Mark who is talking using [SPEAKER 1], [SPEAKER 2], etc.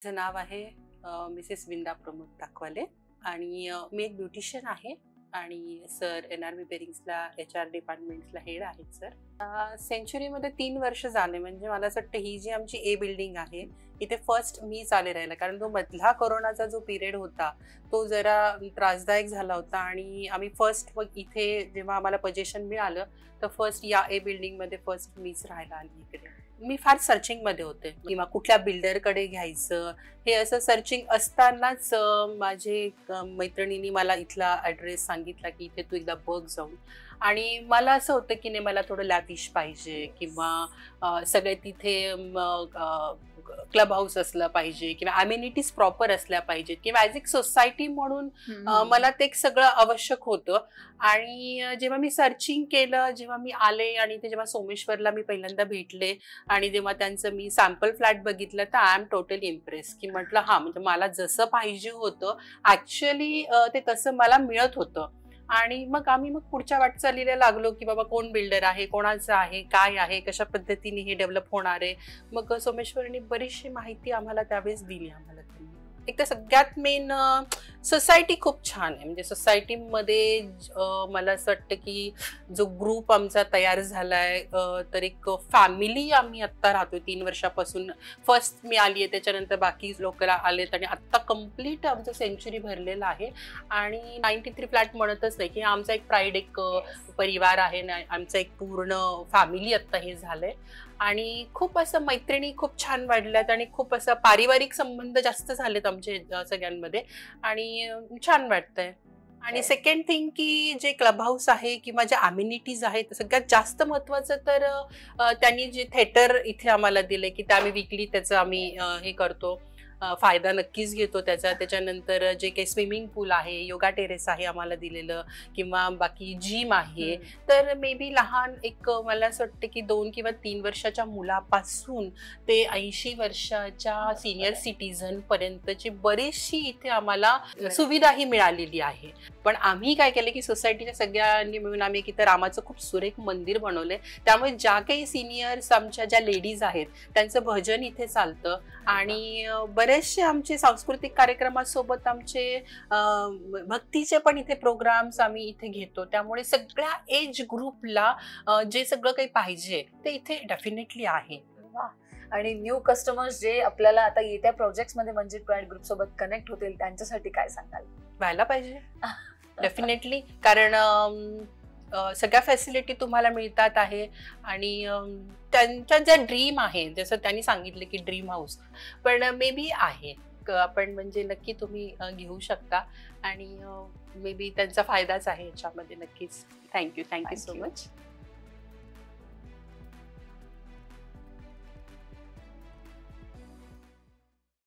[SPEAKER 1] माझं नाव आहे मिसेस विंदा प्रमोद दाखवाले आणि मी एक ब्युटिशियन आहे आणि सर NRV बेरिंग्सला HR डिपार्टमेंटला हेड आहेत सर. सेंचुरीमध्ये 3 वर्ष झाले. म्हणजे मला असं वाटतं ही जी आमची A बिल्डिंग आहे इथे फर्स्ट मी चाले राहिला, कारण तो मधला कोरोनाचा जो पिरियड होता तो जरा त्रासदायक झाला होता आणि आम्ही फर्स्ट मग इथे जेव्हा आम्हाला पोझिशन मिळालं तर फर्स्ट या A बिल्डिंगमध्ये फर्स्ट मीच राहायला आली इकडे. मी फार सर्चिंगमध्ये होते किंवा कुठल्या बिल्डरकडे घ्यायचं हे असं सर्चिंग असतानाच माझे मैत्रिणींनी मला इथला ॲड्रेस सांगितला की इथे तू एकदा बघ जाऊन. आणि मला असं होतं की नाही, मला थोडं लॅविश पाहिजे किंवा सगळे तिथे क्लब हाऊस असलं पाहिजे किंवा अम्युनिटीज प्रॉपर असल्या पाहिजेत किंवा ॲज एक सोसायटी म्हणून मला ते सगळं आवश्यक होतं. आणि जेव्हा मी सर्चिंग केलं, जेव्हा मी आले आणि ते जेव्हा सोमेश्वरला मी पहिल्यांदा भेटले आणि जेव्हा त्यांचं मी सॅम्पल फ्लॅट बघितलं तर आय एम टोटली इम्प्रेस की म्हटलं हां, म्हणजे मला जसं पाहिजे होतं ॲक्च्युअली ते तसं मला मिळत होतं. आणि मग आम्ही पुढच्या वाटचालीला लागलो की बाबा कोण बिल्डर आहे, कोणाचं आहे, काय आहे, कशा पद्धतीने हे डेव्हलप होणार आहे. मग सोमेश्वरनी बरीचशी माहिती आम्हाला त्यावेळेस दिली आम्हाला त्यांनी. एक तर सगळ्यात मेन सोसायटी खूप छान आहे. म्हणजे सोसायटीमध्ये मला असं वाटतं की जो ग्रुप आमचा तयार झालाय, तर एक फॅमिली आम्ही आत्ता राहतोय 3 वर्षापासून. फर्स्ट मी आली आहे, त्याच्यानंतर बाकी लोक आलेत आणि आत्ता कम्प्लीट आमचं सेंचुरी भरलेलं आहे. आणि 93 फ्लॅट म्हणतच नाही की आमचा एक प्राईड, एक परिवार आहे ना, आमचं एक पूर्ण फॅमिली आत्ता हे झालंय. आणि खूप असं मैत्रिणी खूप छान वाढल्यात आणि खूप असं पारिवारिक संबंध जास्त झालेत आमचे सगळ्यांमध्ये आणि छान वाटतंय. आणि सेकंड थिंग की जे क्लब हाऊस आहे किंवा ज्या अम्युनिटीज आहेत, सगळ्यात जास्त महत्त्वाचं तर त्यांनी जे थिएटर इथे आम्हाला दिले की आम्ही वीकली त्याचं आम्ही हे करतो, फायदा नक्कीच घेतो त्याचा. त्याच्यानंतर जे काही स्विमिंग पूल आहे, योगा टेरेस आहे आम्हाला दिलेलं, किंवा बाकी जिम आहे. तर मे बी लहान एक मला असं वाटतं की 2 किंवा 3 वर्षाच्या मुलापासून ते 80 वर्षाच्या सिनियर सिटीझन पर्यंतची बरीचशी इथे आम्हाला सुविधाही मिळालेली आहे. पण आम्ही काय केलं की सोसायटीच्या सगळ्यांनी मिळून आम्ही इथं रामाचं खूप सुरेख मंदिर बनवलंय. त्यामुळे ज्या काही सिनियर्स आमच्या ज्या लेडीज आहेत त्यांचं भजन इथे चालतं आणि बरेचसे आमचे सांस्कृतिक कार्यक्रमासोबत आमचे भक्तीचे पण इथे प्रोग्राम्स आम्ही इथे घेतो. त्यामुळे सगळ्या एज ग्रुपला जे सगळं काही पाहिजे ते इथे डेफिनेटली आहे.
[SPEAKER 2] आणि न्यू कस्टमर्स जे आपल्याला आता येत्या प्रोजेक्ट्समध्ये मंजिल प्राईड ग्रुप सोबत कनेक्ट होतील त्यांच्यासाठी काय सांगाल?
[SPEAKER 1] व्हायला पाहिजे डेफिनेटली, कारण सगळ्या फॅसिलिटी तुम्हाला मिळतात आहे. आणि त्यांच्या ज्या ड्रीम आहे, जसं त्यांनी सांगितलं की ड्रीम हाऊस, पण मे बी आहे आपण म्हणजे नक्की तुम्ही घेऊ शकता आणि मे बी त्यांचा फायदाच आहे याच्यामध्ये नक्कीच. Thank you so much.